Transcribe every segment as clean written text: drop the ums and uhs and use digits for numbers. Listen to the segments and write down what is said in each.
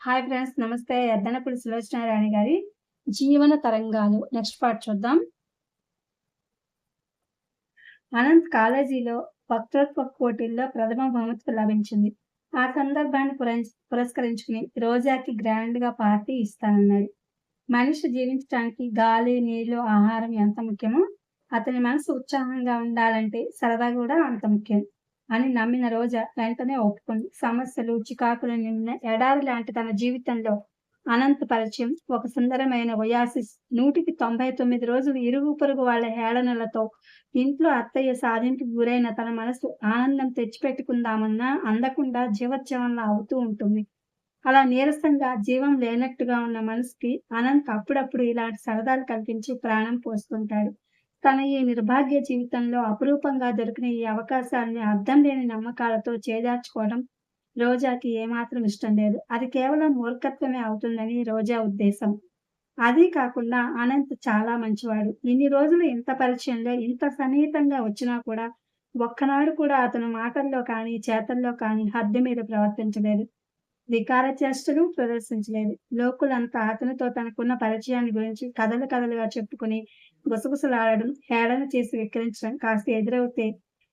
Hi friends. నమస్తే. ఎద్దనపూడి సులోచనారాణి గారి జీవన తరంగాలు నెక్స్ట్ పార్ట్ చూద్దాం. అనంత్ కాలేజీలో వక్తృత్వ పోటీల్లో ప్రథమ బహుమతి లభించింది. ఆ సందర్భాన్ని పురస్కరించుకుని రోజాకి గ్రాండ్‌గా పార్టీ ఇస్తానన్నాడు. మనిషి జీవించటానికి గాలి, నీళ్లు, ఆహారం ఎంత ముఖ్యమో, అతని మనసు ఉత్సాహంగా ఉండాలంటే సరదా కూడా అంత ముఖ్యం అని నమ్మిన రోజా వెంటనే ఒప్పుకుంది. సమస్యలు, చికాకులు నిండిన ఎడారి లాంటి తన జీవితంలో అనంత్ పరిచయం ఒక సుందరమైన ఒయాసిస్. 199 రోజులు ఇరుగు పొరుగు వాళ్ళ హేళనలతో, ఇంట్లో అత్తయ్య సాధింపుకు గురైన తన మనసు ఆనందం తెచ్చిపెట్టుకుందామన్నా అందకుండా జీవచ్ఛవంలా అవుతూ ఉంటుంది. అలా నీరసంగా, జీవం లేనట్టుగా ఉన్న మనసుకి అనంత్ అప్పుడప్పుడు ఇలాంటి సరదాలు కల్పించి ప్రాణం పోస్తుంటాడు. తన ఈ నిర్భాగ్య జీవితంలో అపురూపంగా దొరికిన ఈ అవకాశాన్ని అర్థం లేని నమ్మకాలతో చేజార్చుకోవడం రోజాకి ఏమాత్రం ఇష్టం లేదు. అది కేవలం మూర్ఖత్వమే అవుతుందని రోజా ఉద్దేశం. అదీ కాకుండా అనంత్ చాలా మంచివాడు. ఇన్ని రోజులు ఇంత పరిచయంలో, ఇంత సన్నిహితంగా వచ్చినా కూడా ఒక్కనాడు కూడా అతను మాటల్లో కానీ, చేతల్లో కానీ హద్దు మీద ప్రవర్తించలేదు. వికార చేష్టలు ప్రదర్శించలేదు. లోకులంతా అతనితో తనకున్న పరిచయాన్ని గురించి కథలు కథలుగా చెప్పుకుని గుసగుసలాడడం, హేళన చేసి వెక్కిరించడం కాస్త ఎదురవుతే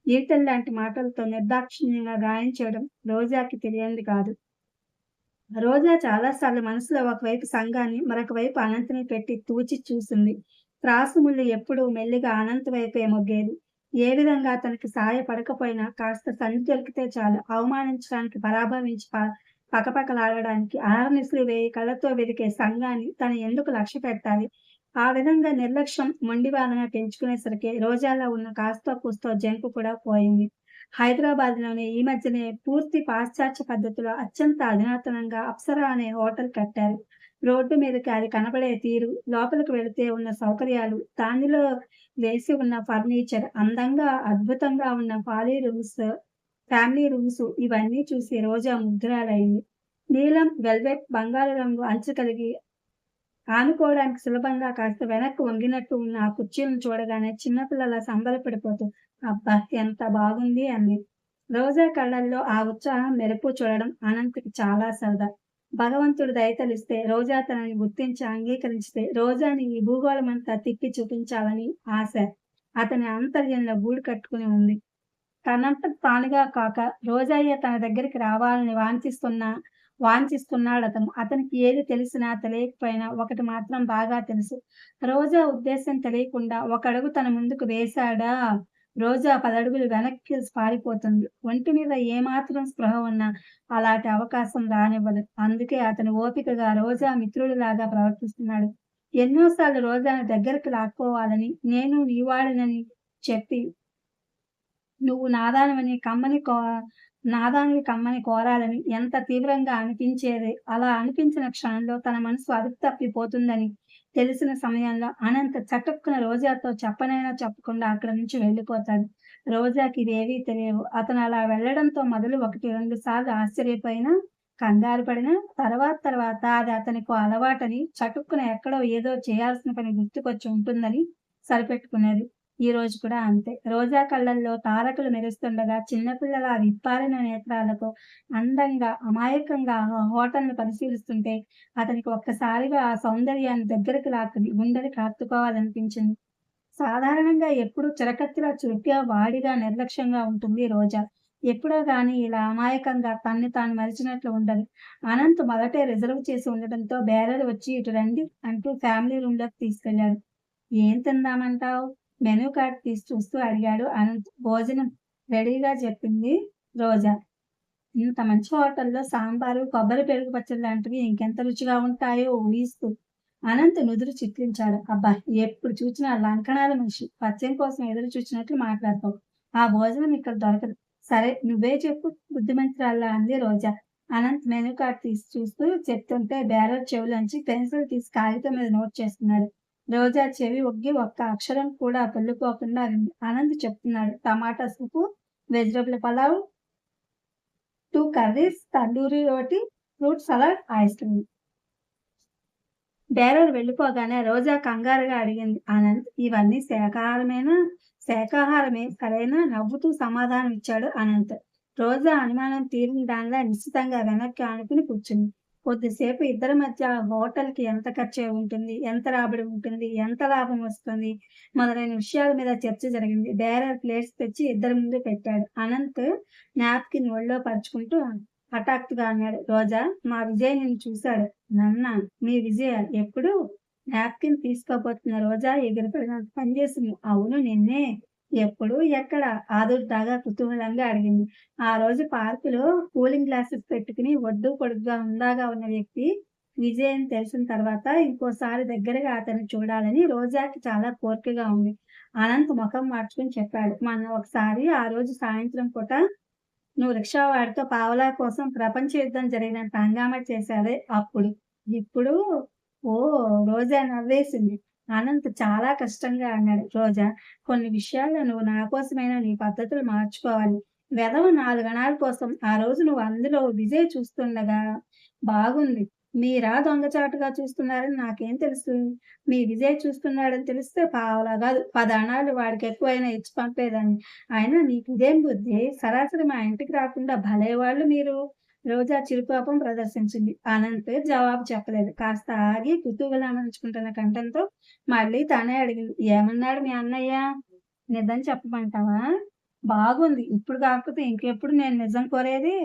ఈటెల్లాంటి మాటలతో నిర్దాక్షిణ్యంగా గాయం చేయడం రోజాకి తెలియంది కాదు. రోజా చాలాసార్లు మనసులో ఒకవైపు సంఘాన్ని, మరొక వైపు అనంత్‌ని పెట్టి తూచి చూసింది. త్రాసు ముళ్ళు ఎప్పుడూ మెల్లిగా అనంత్ వైపే మొగ్గేది. ఏ విధంగా తనకి సాయపడకపోయినా కాస్త సంధి దొరికితే చాలు అవమానించడానికి, పరాభవించి పకపకలాడడానికి అహర్నిశలు వేయి కళ్ళతో వెదికే సంఘాన్ని తను ఎందుకు లక్ష్యపెట్టాలి? ఆ విధంగా నిర్లక్ష్యం, మొండివాదన పెంచుకునేసరికి రోజాలో ఉన్న కాస్తో కూస్తో జంకు కూడా పోయింది. హైదరాబాద్‌లోనే ఈ మధ్యనే పూర్తి పాశ్చాత్య పద్ధతిలో అత్యంత అధునాతనంగా అప్సరా అనే హోటల్ కట్టారు. రోడ్డు మీదకి అది కనపడే తీరు, లోపలికి వెళితే ఉన్న సౌకర్యాలు, దానిలో వేసి ఉన్న ఫర్నిచర్, అందంగా, అద్భుతంగా ఉన్న ఫ్యామిలీ రూమ్స్ ఇవన్నీ చూసి రోజా ముగ్ధురాలైంది. నీలం వెల్వెట్ బంగారు రంగు అంచు కలిగి ఆనుకోవడానికి సులభంగా కాస్త వెనక్కి వంగినట్టు ఉన్న ఆ కుర్చీలను చూడగానే చిన్నపిల్లలా సంబరపడిపోతూ అబ్బా! ఎంత బాగుంది అంది. రోజా కళ్ళల్లో ఆ ఉత్సాహం, మెరుపు చూడడం అనంత్‌కి చాలా సరదా. భగవంతుడు దయ తలిస్తే, రోజా తనని గుర్తించి అంగీకరించితే రోజాని ఈ భూగోళమంతా తిప్పి చూపించాలని ఆశ అతని ఆంతర్యంలో గూడు కట్టుకుని ఉంది. తనంతట తానుగా కాక రోజాయే తన దగ్గరికి రావాలని వాంఛిస్తున్నాడతను. అతనికి ఏది తెలిసినా తెలియకపోయినా ఒకటి మాత్రం బాగా తెలుసు. రోజా ఉద్దేశ్యం తెలియకుండా ఒక అడుగు తన ముందుకు వేశాడా, రోజా 10 అడుగులు వెనక్కి పారిపోతుంది. ఒంటి మీద ఏమాత్రం స్పృహ ఉన్నా అలాంటి అవకాశం రానివ్వదు. అందుకే అతను ఓపికగా రోజా మిత్రుడిలాగా ప్రవర్తిస్తున్నాడు. ఎన్నో సార్లు రోజాను దగ్గరికి లాక్కోవాలని, నేను నీవాడినని చెప్పి నువ్వు నాదానివి కమ్మని కోరాలని ఎంత తీవ్రంగా అనిపించేది. అలా అనిపించిన క్షణంలో తన మనసు అదుపు తప్పిపోతుందని తెలిసిన సమయంలో అనంత్ చటుక్కున రోజాతో చెప్పనైనా చెప్పకుండా అక్కడి నుంచి వెళ్ళిపోతాడు. రోజాకి ఇవేవీ తెలియవు. అతను అలా వెళ్ళడంతో మొదలు 1, 2 సార్లు ఆశ్చర్యపోయినా, కంగారు పడినా తర్వాత అది అతనికో అలవాటని, చటుక్కున ఎక్కడో ఏదో చేయాల్సిన పని గుర్తుకొచ్చి ఉంటుందని సరిపెట్టుకునేది. ఈ రోజు కూడా అంతే. రోజా కళ్ళల్లో తారకలు మెరుస్తుండగా చిన్నపిల్లల విప్పారిన నేత్రాలతో అందంగా, అమాయకంగా ఆ హోటల్‌ని పరిశీలిస్తుంటే అతనికి ఒక్కసారిగా ఆ సౌందర్యాన్ని దగ్గరికి లాక్కుని గుండెలకి హత్తుకోవాలనిపించింది. సాధారణంగా ఎప్పుడూ చిరకత్తిలా చురుగ్గా, వాడిగా, నిర్లక్ష్యంగా ఉంటుంది రోజా. ఎప్పుడో గాని ఇలా అమాయకంగా తన్ని తాను మరిచినట్లు ఉండదు. అనంత్ మొదటే రిజర్వ్ చేసి ఉండటంతో బేరర్ వచ్చి ఇటు రండి అంటూ ఫ్యామిలీ రూమ్‌లోకి తీసుకెళ్లాడు. ఏం తిందామంటావ్? మెనూ కార్డ్ తీసి చూస్తూ అడిగాడు అనంత్. భోజనం రెడీగా చెప్పింది రోజా. ఇంత మంచి హోటల్‌లో సాంబారు, కొబ్బరి పెరుగు పచ్చడి లాంటివి ఇంకెంత రుచిగా ఉంటాయో ఊహిస్తూ అనంత్ నుదురు చిట్లించాడు. అబ్బా! ఎప్పుడు చూచినా లంకణాల మనిషి. పథ్యం కోసం ఎదురు చూచినట్లు మాట్లాడతావు. ఆ భోజనం ఇక్కడ దొరకదు. సరే నువ్వే చెప్పు బుద్ధిమంతురాల్లా అంది రోజా. అనంత్ మెనూ కార్డ్ తీసి చూస్తూ చెప్తుంటే బేరర్ చెవిలోంచి పెన్సిల్ తీసి కాగితం మీద నోట్ చేస్తున్నాడు. రోజా చెవి ఒగ్గి ఒక్క అక్షరం కూడా పొల్లుపోకుండా వింది. అనంత్ చెప్తున్నాడు. టమాటా సూపు, వెజిటబుల్ పలావ్, 2 కర్రీస్, తందూరి రోటి, fruit salad, ice cream. Bearer వెళ్ళిపోగానే రోజా కంగారుగా అడిగింది. అనంత్ ఇవన్నీ శాకాహారమేనా? శాకాహారమే సరేనా? నవ్వుతూ సమాధానం ఇచ్చాడు అనంత్. రోజా అనుమానం తీరిన దానిలా నిశ్చితంగా వెనక్కి ఆనుకుని కూర్చుంది. కొద్దిసేపు ఇద్దరి మధ్య హోటల్‌కి ఎంత ఖర్చయి ఉంటుంది? ఎంత రాబడి ఉంటుంది? ఎంత లాభం వస్తుంది? మొదలైన విషయాల మీద చర్చ జరిగింది. బేరర్ ప్లేట్స్ తెచ్చి ఇద్దరి ముందు పెట్టాడు. అనంత్ నాప్కిన్ ఒళ్ళో పరుచుకుంటూ హఠాత్తుగా అన్నాడు. రోజా, మా విజయ్ నిన్ను చూశాడు. నన్నా? మీ విజయ? ఎప్పుడు? నాప్కిన్ తీసుకోబోతున్న రోజా ఎగిరిపడినంత పని చేసింది. అవును నిన్నే. ఎప్పుడు? ఎక్కడ? ఆదుర్దాగా కుతూహలంగా అడిగింది. ఆ రోజు పార్కులో కూలింగ్ గ్లాసెస్ పెట్టుకుని ఒడ్డు పొడుగ్గా హుందాగా ఉన్న వ్యక్తి విజయ్ అని తెలిసిన తర్వాత ఇంకోసారి దగ్గరగా అతన్ని చూడాలని రోజాకి చాలా కోరికగా ఉంది. అనంత్ ముఖం మార్చుకుని చెప్పాడు. మొన్న ఒకసారి ఆ రోజు సాయంత్రం పూట నువ్వు రిక్షావాడితో పావలా కోసం ప్రపంచ యుద్ధం జరిగినంత హంగామా చేశావే అప్పుడు. ఇప్పుడు రోజా నవ్వేసింది. అనంత్ చాలా కష్టంగా అన్నాడు. రోజా, కొన్ని విషయాల్లో నువ్వు నా కోసమైనా నీ పద్ధతులు మార్చుకోవాలి. వెధవ 4 అణాల కోసం ఆ రోజు నువ్వు అందులో విజయ్ చూస్తుండగా బాగుంది. మీరా దొంగచాటుగా చూస్తున్నారని నాకేం తెలుసు? మీ విజయ్ చూస్తున్నాడని తెలిస్తే పావలా గాదు 10 అణాలు వాడికెక్కువైనా ఇచ్చి పంపేదాన్ని. అయినా నీకిదేం బుద్ధి? సరాసరి మా ఇంటికి రాకుండా భలేవాళ్ళు మీరు. రోజా చిరుకోపం ప్రదర్శించింది. అనంత్ జవాబు చెప్పలేదు. కాస్త ఆగి కుతూహలమణుచుకుంటున్న కంఠంతో మళ్ళీ తనే అడిగింది. ఏమన్నాడు మీ అన్నయ్య? నిజం చెప్పమంటావా? బాగుంది. ఇప్పుడు కాకపోతే ఇంకెప్పుడు నేను నిజం కోరేది?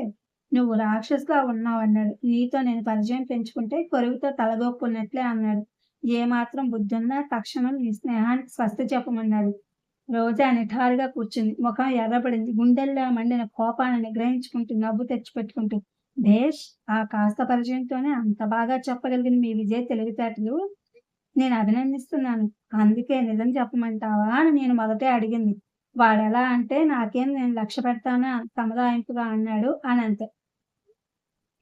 నువ్వు రాక్షసిలా ఉన్నావన్నాడు. నీతో నేను పరిచయం పెంచుకుంటే కొరువుతో తలగొక్కున్నట్లే అన్నాడు. ఏమాత్రం బుద్ధున్నా తక్షణం నీ స్నేహానికి స్వస్తి చెప్పమన్నాడు. రోజా నిఠారుగా కూర్చుంది. ముఖం ఎర్రబడింది. గుండెల్లో మండిన కోపాన్ని నిగ్రహించుకుంటూ నవ్వు తెచ్చిపెట్టుకుంటూ భేష్! ఆ కాస్త పరిచయంతోనే అంత బాగా చెప్పగలిగిన మీ విజయ్ తెలివితేటలు నేను అభినందిస్తున్నాను. అందుకే నిజం చెప్పమంటావా అని నేను మొదటే అడిగింది. వాడెలా అంటే నాకేం నేను లక్ష్యపెడతానా సముదాయింపుగా అన్నాడు అనంత్.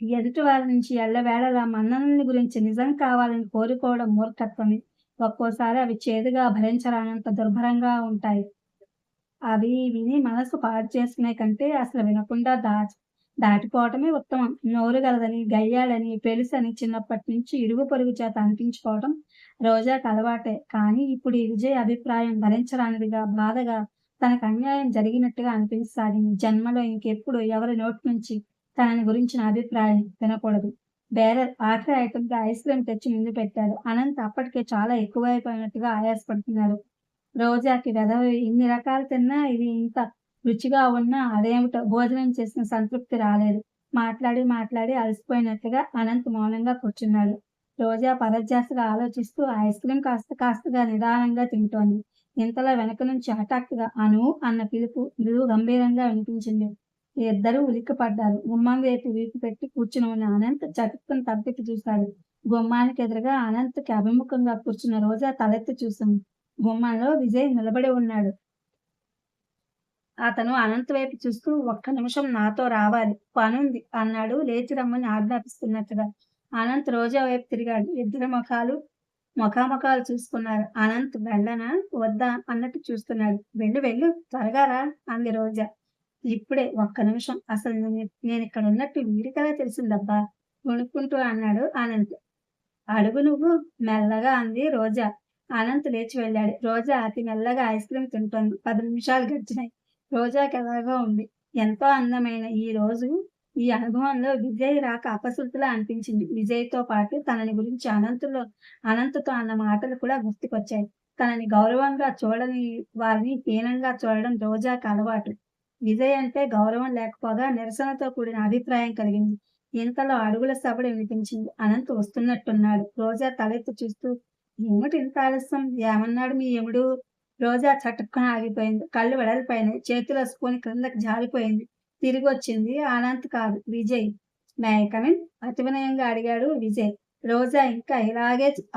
ఎదుటి వారి నుంచి ఎల్లవేళలా మన్ననల గురించి నిజం కావాలని కోరుకోవడం మూర్ఖత్వమే. ఒక్కోసారి అవి చేదుగా భరించరానంత దుర్భరంగా ఉంటాయి. అవి విని మనసు పాడు చేసుకునే కంటే అసలు వినకుండా దాటిపోవటమే ఉత్తమం. నోరు గలదని, గయ్యాళని, పెలుసని చిన్నప్పటి నుంచి ఇరుగు పొరుగు చేత అనిపించుకోవటం రోజాకి అలవాటే. కానీ ఇప్పుడు ఈ విజయ్ అభిప్రాయం భరించరానిదిగా, బాధగా, తనకు అన్యాయం జరిగినట్టుగా అనిపించసాగింది. జన్మలో ఇంకెప్పుడు ఎవరి నోటి నుంచి తనని గురించిన అభిప్రాయం వినకూడదు. బేరర్ ఆఖరి ఐటెంగా ఐస్ క్రీమ్ తెచ్చి ముందు పెట్టాడు. అనంత్ అప్పటికే చాలా ఎక్కువైపోయినట్టుగా ఆయాసపడుతున్నాడు. రోజాకి వెధవ ఇన్ని రకాలు తిన్నా ఇది ఇంత రుచిగా ఉన్నా అదేమిటో భోజనం చేసిన సంతృప్తి రాలేదు. మాట్లాడి అలసిపోయినట్టుగా అనంత్ మౌనంగా కూర్చున్నాడు. రోజా పరధ్యాసగా ఆలోచిస్తూ ఐస్ క్రీమ్ కాస్తగా నిదానంగా తింటోంది. ఇంతలో వెనక నుంచి హఠాత్తుగా అను అన్న పిలుపు మృదు గంభీరంగా వినిపించింది. ఇద్దరూ ఉలిక్కిపడ్డారు. గుమ్మం వైపు వీపు పెట్టి కూర్చుని ఉన్న అనంత్ చటుక్కున తలెత్తి చూశాడు. గుమ్మానికి ఎదురుగా అనంత్‌కి అభిముఖంగా కూర్చున్న రోజా తలెత్తి చూసింది. గుమ్మంలో విజయ్ నిలబడి ఉన్నాడు. అతను అనంత్ వైపు చూస్తూ ఒక్క నిమిషం నాతో రావాలి. పనుంది అన్నాడు లేచి రమ్మని ఆజ్ఞాపిస్తున్నట్టుగా. అనంత్ రోజా వైపు తిరిగాడు. ఇద్దరి ముఖాముఖాలు చూసుకున్నారు. అనంత్ వెళ్ళనా? వద్దా? అన్నట్టు చూస్తున్నాడు. వెళ్ళు వెళ్ళు త్వరగా రా అంది రోజా. ఇప్పుడే ఒక్క నిమిషం. అసలు నేనిక్కడున్నట్టు వీడికెలా తెలిసిందబ్బా? వణుక్కుంటూ అన్నాడు అనంత్. అడుగు నువ్వు మెల్లగా అంది రోజా. అనంత్ లేచి వెళ్ళాడు. రోజా అతి మెల్లగా ఐస్ క్రీమ్ తింటోంది. 10 నిమిషాలు గడిచినాయి. రోజాకెలాగో ఉంది. ఎంతో అందమైన ఈ అనుభవంలో విజయ్ రాక అపశృతిలా అనిపించింది. విజయ్‌తో పాటు తనని గురించి అనంత్‌తో అన్న మాటలు కూడా గుర్తుకొచ్చాయి. తనని గౌరవంగా చూడని వారిని హీనంగా చూడడం రోజాకి అలవాటు. విజయ్ అంటే గౌరవం లేకపోగా నిరసనతో కూడిన అభిప్రాయం కలిగింది. ఇంతలో అడుగుల సప్పుడు వినిపించింది. అనంత్ వస్తున్నట్టున్నాడు. రోజా తలెత్తి చూస్తూ ఏమిటి ఇంత ఆలస్యం? ఏమన్నాడు మీ యముడు? రోజా చటుక్కున ఆగిపోయింది. కళ్ళు వెడల్పాయినాయి. చేతిలో స్పూన్ క్రిందకి జారిపోయింది. తిరిగొచ్చింది అనంత్ కాదు, Vijay. May I come in? అతి వినయంగా అడిగాడు విజయ్. రోజా ఇంకా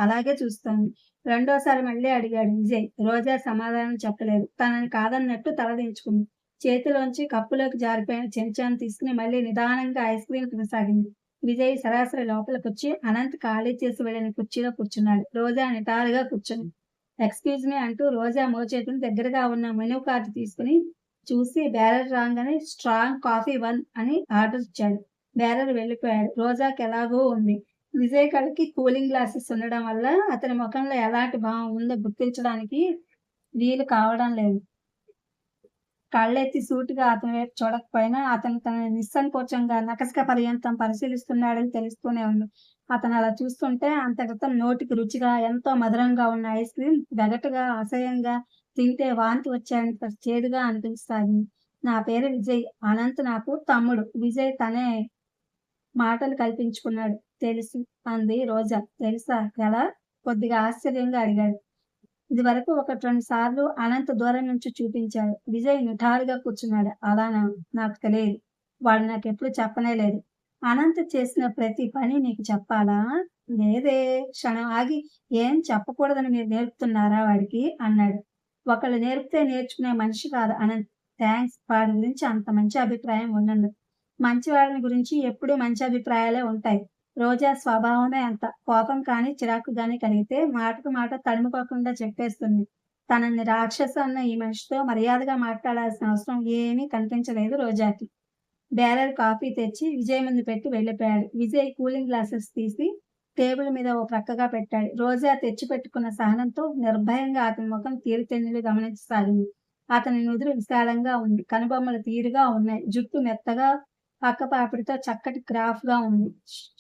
అలాగే చూస్తోంది. రెండోసారి మళ్ళీ అడిగాడు విజయ్. రోజా సమాధానం చెప్పలేదు. తనని కాదన్నట్టు తలదించుకుంది. చేతిలోంచి కప్పులోకి జారిపోయిన చెంచాను తీసుకుని మళ్ళీ నిదానంగా ఐస్ క్రీమ్ తినసాగింది. విజయ్ సరాసరి లోపలికొచ్చి అనంత్ ఖాళీ చేసి వెళ్ళిన కుర్చీలో కూర్చున్నాడు. రోజా నిటారుగా కూర్చుంది. ఎక్స్‌క్యూజ్ మీ అంటూ రోజా మోచేతిని దగ్గరగా ఉన్న మెనూ కార్డ్ తీసుకుని చూసి బేరర్ రాంగానే స్ట్రాంగ్ కాఫీ 1 అని ఆర్డర్ ఇచ్చాడు. బేరర్ వెళ్ళిపోయాడు. రోజాకి ఎలాగో ఉంది. విజయ్ కళ్ళకి కూలింగ్ గ్లాసెస్ ఉండడం వల్ల అతని ముఖంలో ఎలాంటి భావం ఉందో గుర్తించడానికి వీలు కావడం లేదు. కళ్ళెత్తి సూటిగా అతని వైపు చూడకపోయినా అతను తనని నిస్సంకోచంగా నకసిక పర్యంతం పరిశీలిస్తున్నాడని తెలుస్తూనే ఉంది. అతను అలా చూస్తుంటే అంత క్రితం నోటికి రుచిగా ఎంతో మధురంగా ఉన్న ఐస్ క్రీమ్ వెగటుగా, అసహ్యంగా, తింటే వాంతి వచ్చేంత చేదుగా అనిపించసాగింది. నా పేరు విజయ్. అనంత్ నాకు తమ్ముడు. విజయ్ తనే మాటలు కల్పించుకున్నాడు. తెలుసు అంది రోజా. తెలుసా? ఎలా? కొద్దిగా ఆశ్చర్యంగా అడిగాడు. ఇదివరకు ఒకటి రెండు సార్లు అనంత్ దూరం నుంచి చూపించాడు. విజయ్ నిటారుగా కూర్చున్నాడు. అలానా? నాకు తెలియదు. వాడు నాకెప్పుడు చెప్పనే లేదు. అనంత్ చేసిన ప్రతి పని నీకు చెప్పాలా? లేదే. క్షణం ఆగి ఏం చెప్పకూడదని మీరు నేర్పుతున్నారా వాడికి? అన్నాడు. ఒకళ్ళు నేర్పితే నేర్చుకునే మనిషి కాదు అనంత్. థాంక్స్ వాడి గురించి అంత మంచి అభిప్రాయం ఉన్నందుకు. మంచి వాళ్ళని గురించి ఎప్పుడూ మంచి అభిప్రాయాలే ఉంటాయి. రోజా స్వభావమే అంత. కోపం కానీ, చిరాకు గాని కలిగితే మాటకు మాట తడుముకోకుండా చెప్పేస్తుంది. తనని రాక్షసు అన్న ఈ మనిషితో మర్యాదగా మాట్లాడాల్సిన అవసరం ఏమీ కనిపించలేదు రోజాకి. బేరర్ కాఫీ తెచ్చి విజయ్ ముందు పెట్టి వెళ్ళిపోయాడు. విజయ్ కూలింగ్ గ్లాసెస్ తీసి టేబుల్ మీద ఓ ప్రక్కగా పెట్టాడు. రోజా తెచ్చిపెట్టుకున్న సహనంతో నిర్భయంగా అతని ముఖం తీరుతెన్నులు గమనించసాగింది. అతని నుదురు విశాలంగా ఉంది. కనుబొమ్మలు తీరుగా ఉన్నాయి. జుట్టు మెత్తగా పక్కపాపిడితో చక్కటి క్రాఫ్‌గా ఉంది.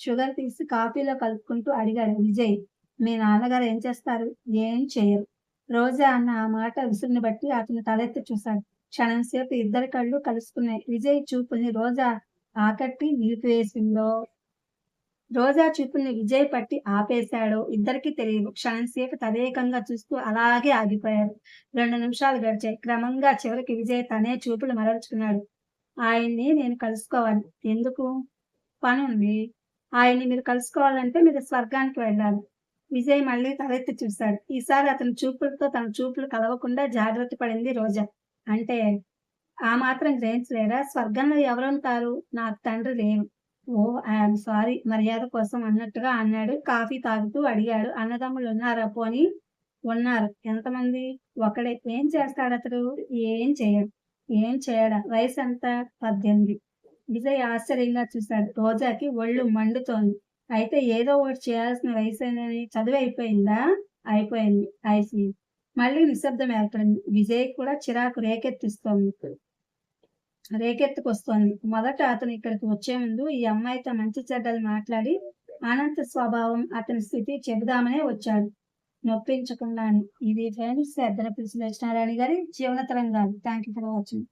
షుగర్ తీసి కాఫీలో కలుపుకుంటూ అడిగాడు విజయ్. మీ నాన్నగారు ఏం చేస్తారు? ఏం చెయ్యరు. రోజా అన్న ఆ మాట విసురుని బట్టి అతను తలెత్తి చూశాడు. క్షణంసేపు ఇద్దరి కళ్ళు కలుసుకున్నాయి. విజయ్ చూపుల్ని రోజా ఆకట్టి నిలిపివేసిందో, రోజా చూపుల్ని విజయ్ పట్టి ఆపేశాడో ఇద్దరికీ తెలియదు. క్షణంసేపు తదేకంగా చూస్తూ అలాగే ఆగిపోయారు. 2 నిమిషాలు గడిచాయి. క్రమంగా చివరికి విజయ్ తనే చూపులు మరల్చుకున్నాడు. ఆయన్ని నేను కలుసుకోవాలి. ఎందుకు? పనుంది. ఆయన్ని మీరు కలుసుకోవాలంటే మీరు స్వర్గానికి వెళ్ళాలి. విజయ్ మళ్ళీ తలెత్తి చూశాడు. ఈసారి అతని చూపులతో తన చూపులు కలవకుండా జాగ్రత్త పడింది రోజా. అంటే ఆ మాత్రం గ్రహించలేరా? స్వర్గంలో ఎవరుంటారు? నాకు తండ్రి లేరు. ఓహ్! ఐయామ్ సారీ మర్యాద కోసం అన్నట్టుగా అన్నాడు. కాఫీ తాగుతూ అడిగాడు. అన్నదమ్ములున్నారా పోనీ? ఉన్నారు. ఎంతమంది? ఒకడే. ఏం చేస్తాడతడు? ఏం చెయ్యడు. ఏం చేయడా? వయసెంత? 18. విజయ్ ఆశ్చర్యంగా చూశాడు. రోజాకి ఒళ్ళు మండుతోంది. అయితే ఏదో ఒకటి చేయాల్సిన వయసేనని చదువయిపోయిందా? అయిపోయింది. I see. మళ్ళీ నిశ్శబ్దం ఏర్పడింది. విజయ్ కూడా చిరాకు రేకెత్తుకొస్తోంది. మొదట అతను ఇక్కడికి వచ్చే ముందు ఈ అమ్మాయితో మంచి చెడ్డలు మాట్లాడి అనంత స్వభావం, అతని స్థితి చెబుదామనే వచ్చాడు. నొప్పించకుండానే. ఇది ఫ్రెండ్స్ అద్దనపల్లి సులోచనారాణి గారి జీవన తరంగాలు. Thank you for watching.